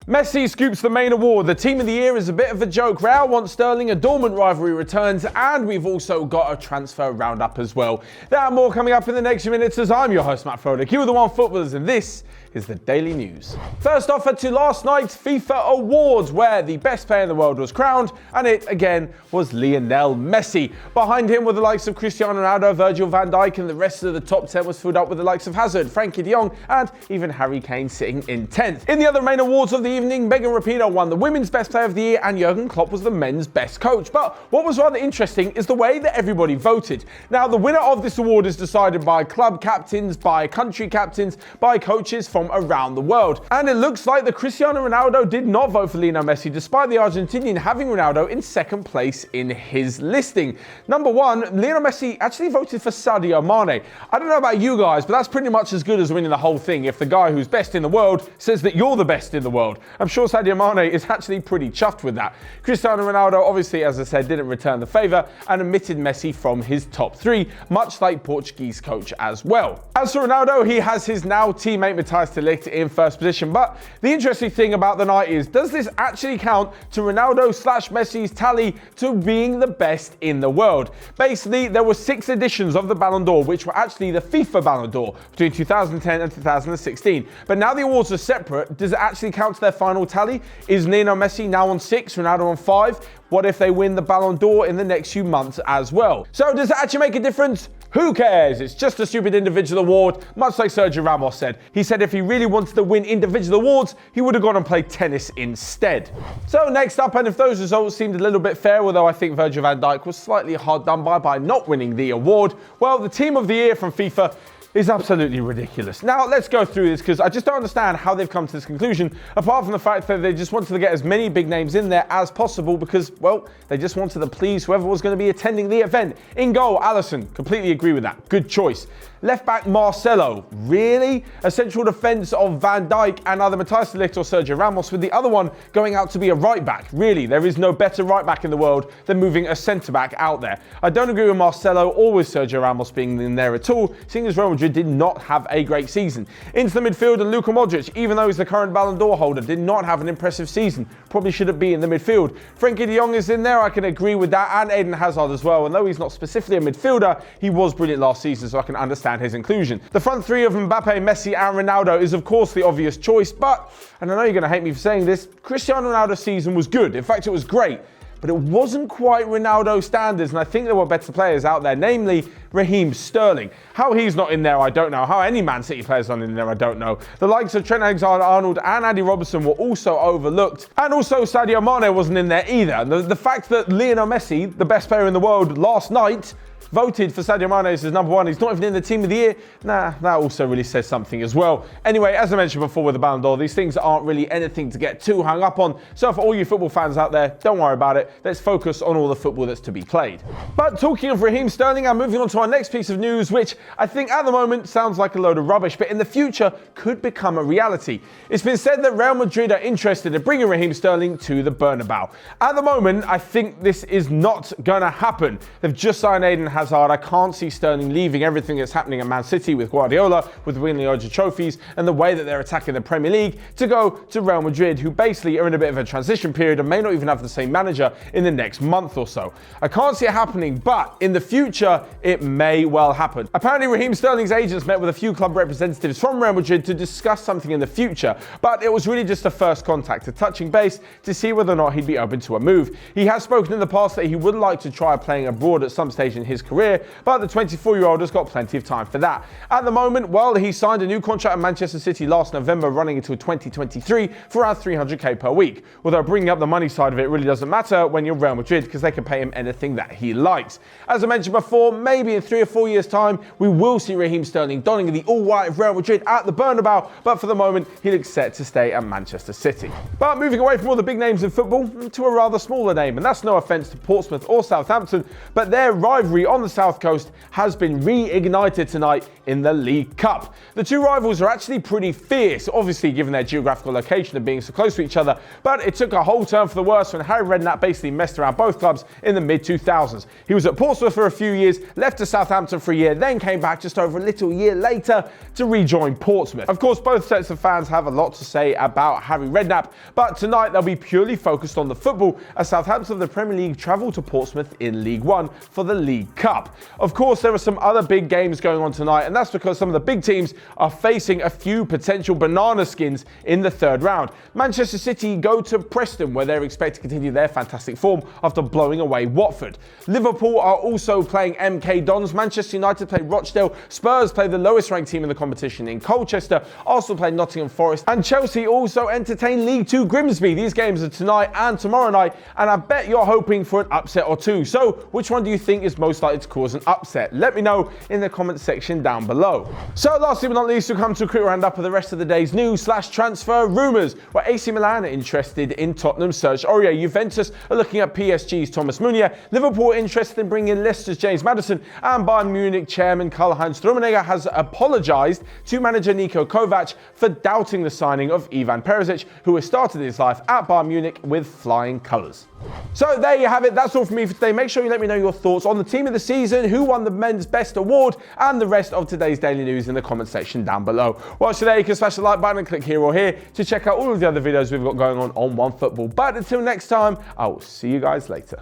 Messi scoops the main award. The team of the year is a bit of a joke. Real wants Sterling, a dormant rivalry returns, and we've also got a transfer roundup as well. There are more coming up in the next few minutes as I'm your host, Matt Frodak. You are the Onefootballers, and this is the Daily News. First off, to last night's FIFA Awards, where the best player in the world was crowned, and it again was Lionel Messi. Behind him were the likes of Cristiano Ronaldo, Virgil van Dijk, and the rest of the top 10 was filled up with the likes of Hazard, Frankie de Jong, and even Harry Kane sitting in 10th. In the other main awards of the evening, Megan Rapinoe won the Women's Best Player of the Year, and Jurgen Klopp was the Men's Best Coach. But what was rather interesting is the way that everybody voted. Now, the winner of this award is decided by club captains, by country captains, by coaches from around the world. And it looks like the Cristiano Ronaldo did not vote for Lionel Messi, despite the Argentinian having Ronaldo in second place in his listing. Number one, Lionel Messi actually voted for Sadio Mane. I don't know about you guys, but that's pretty much as good as winning the whole thing if the guy who's best in the world says that you're the best in the world. I'm sure Sadio Mane is actually pretty chuffed with that. Cristiano Ronaldo, obviously, as I said, didn't return the favour and omitted Messi from his top three, much like Portuguese coach as well. As for Ronaldo, he has his now teammate Matthijs de Ligt in first position. But the interesting thing about the night is, does this actually count to Ronaldo/Messi's tally to being the best in the world? Basically, there were 6 editions of the Ballon d'Or, which were actually the FIFA Ballon d'Or between 2010 and 2016. But now the awards are separate. Does it actually count to their final tally? Is Lionel Messi now on 6, Ronaldo on 5? What if they win the Ballon d'Or in the next few months as well? So does it actually make a difference? Who cares? It's just a stupid individual award, much like Sergio Ramos said. He said if he really wanted to win individual awards, he would have gone and played tennis instead. So next up, and if those results seemed a little bit fair, although I think Virgil van Dijk was slightly hard done by not winning the award, well, the team of the year from FIFA is absolutely ridiculous. Now, let's go through this because I just don't understand how they've come to this conclusion, apart from the fact that they just wanted to get as many big names in there as possible because, well, they just wanted to please whoever was going to be attending the event. In goal, Alisson, completely agree with that. Good choice. Left back, Marcelo. Really? A central defence of Van Dijk and either Matthijs de Ligt or Sergio Ramos, with the other one going out to be a right back. Really, there is no better right back in the world than moving a centre back out there. I don't agree with Marcelo or with Sergio Ramos being in there at all, seeing as Real Madrid did not have a great season. Into the midfield, and Luka Modric, even though he's the current Ballon d'Or holder, did not have an impressive season. Probably shouldn't be in the midfield. Frankie de Jong is in there, I can agree with that, and Eden Hazard as well. And though he's not specifically a midfielder, he was brilliant last season, so I can understand his inclusion. The front three of Mbappe, Messi and Ronaldo is of course the obvious choice, but, and I know you're going to hate me for saying this, Cristiano Ronaldo's season was good. In fact, it was great. But it wasn't quite Ronaldo standards, and I think there were better players out there, namely Raheem Sterling. How he's not in there, I don't know. How any Man City players not in there, I don't know. The likes of Trent Alexander-Arnold and Andy Robertson were also overlooked, and also Sadio Mane wasn't in there either. And the fact that Lionel Messi, the best player in the world last night, voted for Sadio Mane as his number one. He's not even in the team of the year. Nah, that also really says something as well. Anyway, as I mentioned before with the Ballon d'Or, these things aren't really anything to get too hung up on. So for all you football fans out there, don't worry about it. Let's focus on all the football that's to be played. But talking of Raheem Sterling, I'm moving on to our next piece of news, which I think at the moment sounds like a load of rubbish, but in the future could become a reality. It's been said that Real Madrid are interested in bringing Raheem Sterling to the Bernabeu. At the moment, I think this is not going to happen. They've just signed Eden Hazard. I can't see Sterling leaving everything that's happening at Man City with Guardiola, with winning loads of trophies, and the way that they're attacking the Premier League to go to Real Madrid, who basically are in a bit of a transition period and may not even have the same manager in the next month or so. I can't see it happening, but in the future, it may well happen. Apparently, Raheem Sterling's agents met with a few club representatives from Real Madrid to discuss something in the future, but it was really just a first contact, a touching base to see whether or not he'd be open to a move. He has spoken in the past that he would like to try playing abroad at some stage in his career, but the 24-year-old has got plenty of time for that. At the moment, well, he signed a new contract at Manchester City last November, running until 2023 for around 300k per week. Although bringing up the money side of it really doesn't matter when you're Real Madrid, because they can pay him anything that he likes. As I mentioned before, maybe in 3 or 4 years' time, we will see Raheem Sterling donning the all-white of Real Madrid at the Bernabeu, but for the moment, he looks set to stay at Manchester City. But moving away from all the big names in football to a rather smaller name, and that's no offence to Portsmouth or Southampton, but their rivalry on on the South Coast has been reignited tonight in the League Cup. The two rivals are actually pretty fierce, obviously given their geographical location of being so close to each other, but it took a whole turn for the worse when Harry Redknapp basically messed around both clubs in the mid-2000s. He was at Portsmouth for a few years, left to Southampton for a year, then came back just over a little year later to rejoin Portsmouth. Of course, both sets of fans have a lot to say about Harry Redknapp, but tonight they'll be purely focused on the football as Southampton of the Premier League travel to Portsmouth in League One for the League Cup. Of course, there are some other big games going on tonight, and that's because some of the big teams are facing a few potential banana skins in the third round. Manchester City go to Preston, where they're expected to continue their fantastic form after blowing away Watford. Liverpool are also playing MK Dons, Manchester United play Rochdale, Spurs play the lowest ranked team in the competition in Colchester, Arsenal play Nottingham Forest, and Chelsea also entertain League Two Grimsby. These games are tonight and tomorrow night, and I bet you're hoping for an upset or two. So which one do you think is most likely to cause an upset? Let me know in the comment section down below. So lastly but not least, we'll come to a quick roundup of the rest of the day's news/transfer rumours, where AC Milan are interested in Tottenham's Serge Aurier, Juventus are looking at PSG's Thomas Meunier, Liverpool are interested in bringing in Leicester's James Maddison, and Bayern Munich chairman Karl-Heinz Rummenigge has apologised to manager Niko Kovac for doubting the signing of Ivan Perisic, who has started his life at Bayern Munich with flying colours. So there you have it, that's all from me for today. Make sure you let me know your thoughts on the team of the season, who won the men's best award, and the rest of today's daily news in the comment section down below. Watch today, you can smash the like button and click here or here to check out all of the other videos we've got going on OneFootball. But until next time, I will see you guys later.